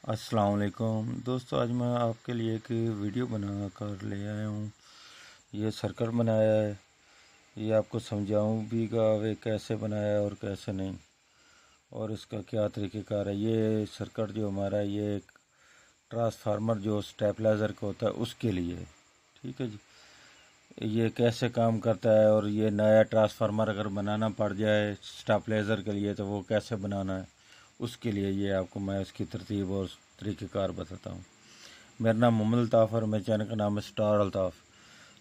अस्सलाम वालेकुम दोस्तों, आज मैं आपके लिए एक वीडियो बना कर ले आया हूँ। ये सर्किट बनाया है, ये आपको समझाऊँ भी का वे कैसे बनाया है और कैसे नहीं, और इसका क्या तरीक़ेकार है। ये सर्किट जो हमारा ये एक ट्रांसफार्मर जो स्टेबलाइज़र का होता है उसके लिए, ठीक है जी। ये कैसे काम करता है और ये नया ट्रांसफार्मर अगर बनाना पड़ जाए स्टेबलाइज़र के लिए तो वो कैसे बनाना है, उसके लिए ये आपको मैं इसकी तरतीब और तरीक़ेकार बताता हूँ। मेरा नाम मोहम्मद अल्ताफ़ और मेरे चैनल का नाम है स्टार अल्ताफ़।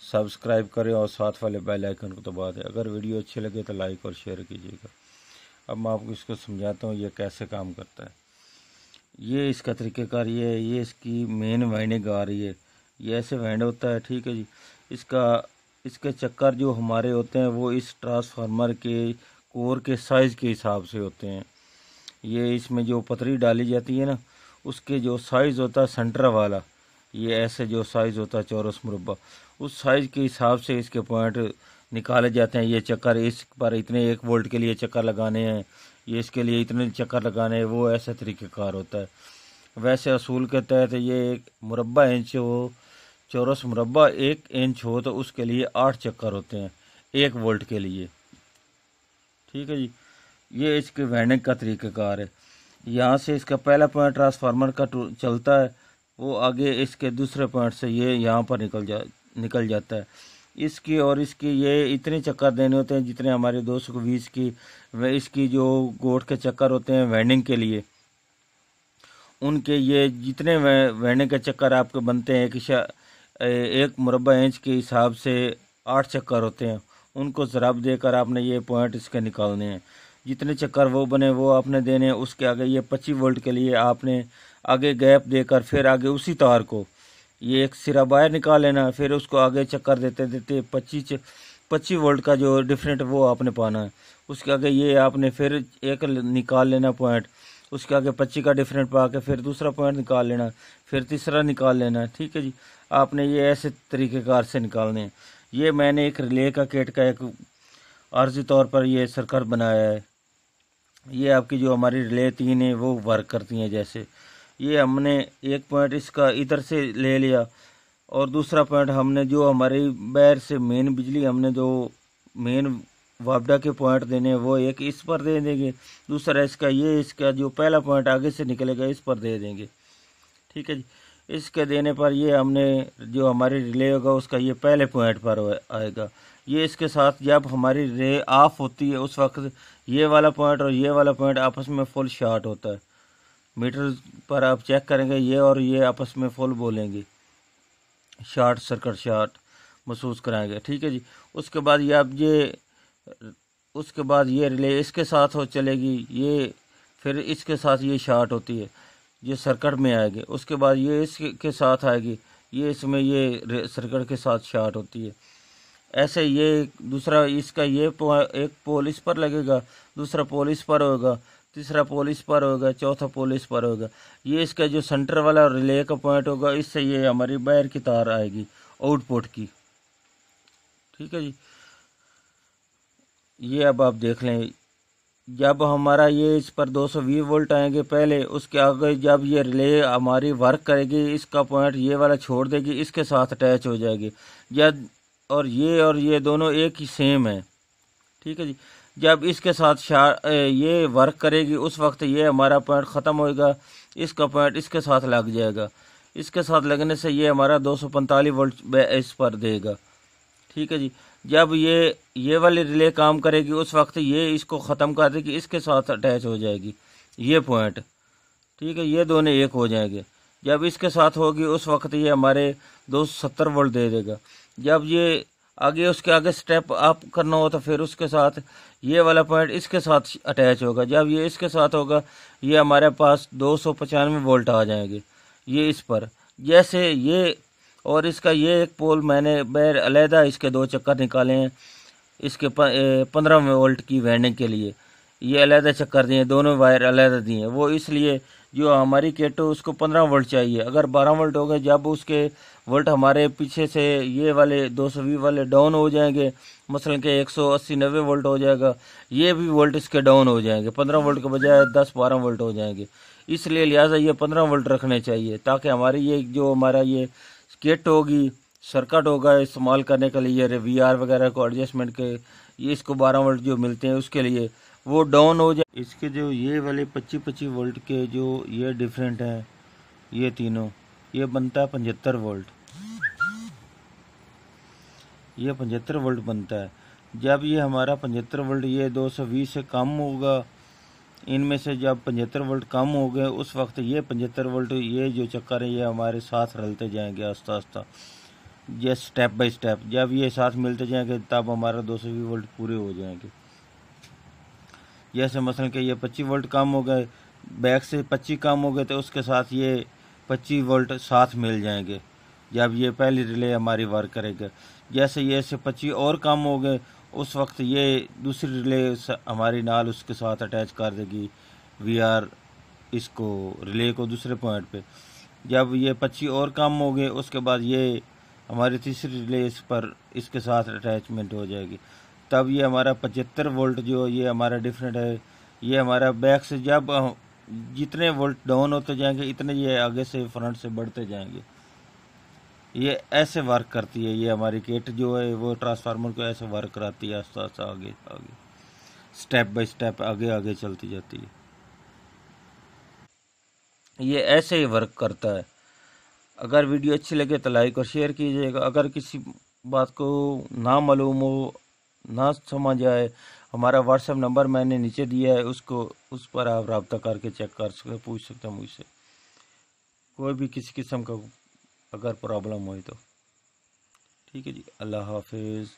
सब्सक्राइब करें और साथ वाले बेल आइकन को दबा दें। अगर वीडियो अच्छी लगे तो लाइक और शेयर कीजिएगा। अब मैं आपको इसको समझाता हूँ ये कैसे काम करता है। ये इसका तरीक़ेकार ये है, ये इसकी मेन वाइंडिंग आ रही है, ये ऐसे वाइंड होता है, ठीक है जी। इसके चक्कर जो हमारे होते हैं वो इस ट्रांसफार्मर के कोर के साइज़ के हिसाब से होते हैं। ये इसमें जो पतरी डाली जाती है ना, उसके जो साइज़ होता है सेंटर वाला, ये ऐसे जो साइज़ होता है चौरस मुरब्बा, उस साइज़ के हिसाब से इसके पॉइंट निकाले जाते हैं। ये चक्कर इस पर इतने 1 वोल्ट के लिए चक्कर लगाने हैं, ये इसके लिए इतने चक्कर लगाने हैं, वो ऐसा तरीक़ेकार होता है। वैसे असूल के तहत ये एक मुरब्बा इंच हो, चौरस मुरब्बा 1 इंच हो तो उसके लिए 8 चक्कर होते हैं 1 वोल्ट के लिए, ठीक है जी। ये इसके वाइंडिंग का तरीक़ेकार है। यहाँ से इसका पहला पॉइंट ट्रांसफार्मर का चलता है, वो आगे इसके दूसरे पॉइंट से ये यहाँ पर निकल जाता है। इसकी और इसकी ये इतने चक्कर देने होते हैं जितने हमारे 220 की व इसकी जो गोट के चक्कर होते हैं वाइंडिंग के लिए, उनके ये जितने वाइंडिंग के चक्कर आपके बनते हैं एक मुरब्बा इंच के हिसाब से 8 चक्कर होते हैं। उनको ज़राब देकर आपने ये पॉइंट इसके निकालने हैं। जितने चक्कर वो बने वो आपने देने हैं। उसके आगे ये 25 वोल्ट के लिए आपने आगे गैप देकर फिर आगे उसी तार को ये एक सिरा बाहर निकाल लेना, फिर उसको आगे चक्कर देते देते 25 वोल्ट का जो डिफरेंट वो आपने पाना है। उसके आगे ये आपने फिर एक निकाल लेना पॉइंट, उसके आगे 25 का डिफरेंट पा के फिर दूसरा पॉइंट निकाल लेना, फिर तीसरा निकाल लेना, ठीक है जी। आपने ये ऐसे तरीक़ेकार से निकालने हैं। ये मैंने एक रिले का किट का एक आर्जी तौर पर ये सर्किट बनाया है। ये आपकी जो हमारी रिले 3 है वो वर्क करती हैं। जैसे ये हमने एक पॉइंट इसका इधर से ले लिया और दूसरा पॉइंट हमने जो हमारी बैर से मेन बिजली हमने जो मेन वापडा के पॉइंट देने हैं वो एक इस पर दे देंगे, दूसरा इसका जो पहला पॉइंट आगे से निकलेगा इस पर दे देंगे, ठीक है जी। इसके देने पर ये हमने जो हमारी रिले होगा उसका ये पहले पॉइंट पर आएगा। ये इसके साथ जब हमारी रिले ऑफ होती है उस वक्त ये वाला पॉइंट और ये वाला पॉइंट आपस में फुल शॉर्ट होता है। मीटर पर आप चेक करेंगे ये और ये आपस में फुल बोलेंगे, शॉर्ट सर्किट शॉर्ट महसूस कराएंगे, ठीक है जी। उसके बाद ये रिले इसके साथ हो चलेगी, ये फिर इसके साथ ये शॉर्ट होती है, ये सर्किट में आएगी। उसके बाद ये इसके साथ आएगी, ये इसमें ये सर्किट के साथ शॉर्ट होती है। ऐसे ये दूसरा इसका ये एक पोल इस पर लगेगा, दूसरा पोल इस पर होगा, तीसरा पोल इस पर होगा, चौथा पोल इस पर होगा। ये इसका जो सेंटर वाला रिले का पॉइंट होगा, इससे ये हमारी वायर की तार आएगी आउटपुट की, ठीक है जी। ये अब आप देख लें, जब हमारा ये इस पर 220 वोल्ट आएंगे पहले, उसके आगे जब ये रिले हमारी वर्क करेगी इसका पॉइंट ये वाला छोड़ देगी, इसके साथ अटैच हो जाएगी। जब और ये दोनों एक ही सेम है, ठीक है जी। जब इसके साथ ये वर्क करेगी उस वक्त ये हमारा पॉइंट ख़त्म होएगा, इसका पॉइंट इसके साथ लग जाएगा। इसके साथ लगने से ये हमारा 245 वोल्ट इस पर देगा, ठीक है जी। जब ये वाली रिले काम करेगी उस वक्त ये इसको ख़त्म कर देगी, इसके साथ अटैच हो जाएगी ये पॉइंट, ठीक है। ये दोनों एक हो जाएंगे। जब इसके साथ होगी उस वक्त ये हमारे 270 वोल्ट दे देगा। जब ये आगे उसके आगे स्टेप अप करना हो तो फिर उसके साथ ये वाला पॉइंट इसके साथ अटैच होगा। जब ये इसके साथ होगा ये हमारे पास 295 वोल्ट आ जाएंगे ये इस पर। जैसे ये और इसका ये एक पोल मैंने बैर अलहदा इसके 2 चक्कर निकाले हैं इसके 15 वोल्ट की वाइंडिंग के लिए। ये अलहदा चक्कर दिए, दोनों वायर अलहदा दिए, वो इसलिए जो हमारी किट हो उसको 15 वोल्ट चाहिए। अगर 12 वोल्ट हो गए जब उसके वोल्ट हमारे पीछे से ये वाले 220 वाले डाउन हो जाएंगे, मसलन के 180-90 वोल्ट हो जाएगा, ये भी वोल्ट इसके डाउन हो जाएंगे, 15 वोल्ट के बजाय 10-12 वोल्ट हो जाएंगे। इसलिए लिहाजा ये 15 वोल्ट रखने चाहिए, ताकि हमारी ये जो हमारा ये किट होगी, सर्किट होगा इस्तेमाल करने के लिए VR वगैरह को एडजस्टमेंट के, ये इसको 12 वोल्ट जो मिलते हैं उसके लिए वो डाउन हो जाए। इसके जो ये वाले 25-25 वोल्ट के जो ये डिफरेंट हैं, ये तीनों, ये बनता है 75 वोल्ट, ये 75 वोल्ट बनता है। जब ये हमारा 75 वोल्ट ये 220 से कम होगा, इनमें से जब 75 वोल्ट कम हो गए उस वक्त ये 75 वोल्ट ये जो चक्कर है ये हमारे साथ रलते जाएंगे आस्ता आस्ता, ये स्टेप बाय स्टेप। जब ये साथ मिलते जाएंगे तब हमारा 220 वोल्ट पूरे हो जाएंगे। जैसे मसलन कि ये 25 वोल्ट कम हो गए, बैक से 25 कम हो गए तो उसके साथ ये 25 वोल्ट साथ मिल जाएंगे जब ये पहली रिले हमारी वर्क करेगा। जैसे ये से 25 और कम हो गए उस वक्त ये दूसरी रिले हमारी नाल उसके साथ अटैच कर देगी VR इसको, रिले को दूसरे पॉइंट पे। जब ये 25 और कम हो गए उसके बाद ये हमारी तीसरी रिले इस पर इसके साथ अटैचमेंट हो जाएगी। तब ये हमारा 75 वोल्ट जो ये हमारा डिफरेंट है, ये हमारा बैक से जब जितने वोल्ट डाउन होते जाएंगे इतने ये आगे से फ्रंट से बढ़ते जाएंगे। ये ऐसे वर्क करती है, ये हमारी किट जो है वो ट्रांसफार्मर को ऐसे वर्क कराती है, आस्ता आस्ता आगे आगे स्टेप बाय स्टेप आगे आगे चलती जाती है। ये ऐसे ही वर्क करता है। अगर वीडियो अच्छी लगे तो लाइक और शेयर कीजिएगा। अगर किसी बात को ना मालूम हो, ना समझ आए, हमारा व्हाट्सएप नंबर मैंने नीचे दिया है, उस पर आप रब्ता करके चेक कर सकते, पूछ सकते हैं मुझसे कोई भी किसी किस्म का अगर प्रॉब्लम हो तो। ठीक है जी, अल्लाह हाफिज़।